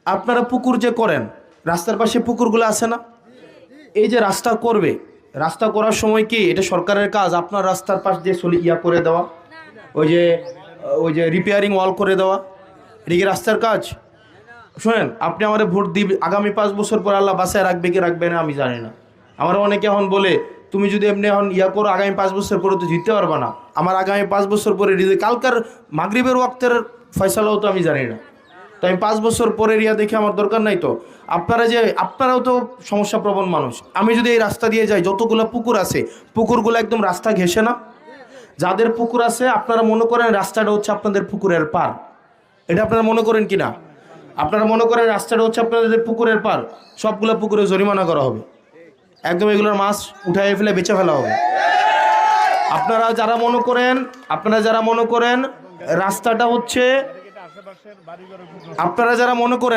আপনারা পুকুর যে করেন, রাস্তার পাশে পুকুরগুলো আছে না? এই যে রাস্তা করবে, রাস্তা করার সময় কি এটা সরকারের কাজ আপনার রাস্তার পাশ দিয়ে করে দেওয়া, ওই যে রিপেয়ারিং ওয়াল করে দেওয়া? এটা কি রাস্তার কাজ? শোনেন, আপনি আমাদের ভোট দিবে, আগামী 5 বছর পর আল্লাহ বাসায় রাখবে কি রাখবে না আমি জানি না। আমার অনেকে এখন বলে তুমি যদি এমনি এখন করো, আগামী 5 বছর পরে তো জিততে পারবে না। আমার আগামী 5 বছর পরে কালকার মাগরিবের ওয়াক্তের ফয়সালাও তো আমি জানি না। তো আমি 5 বছর পরে দেখে আমার দরকার নাই। তো আপনারাও তো সমস্যা প্রবণ মানুষ। আমি যদি এই রাস্তা দিয়ে যাই, যতগুলো পুকুর আছে পুকুরগুলো একদম রাস্তা ঘেঁষে না? যাদের পুকুর আছে আপনারা মনে করেন রাস্তাটা হচ্ছে আপনাদের পুকুরের পার, এটা আপনারা মনে করেন কিনা? আপনারা মনে করেন রাস্তাটা হচ্ছে আপনাদের পুকুরের পার, সবগুলো পুকুরে জরিমানা করা হবে, একদম এগুলোর মাছ উঠাই ফেলে বেচে ফেলা হবে। আপনারা যারা মনে করেন রাস্তাটা হচ্ছে, আপনারা যারা মনে করেন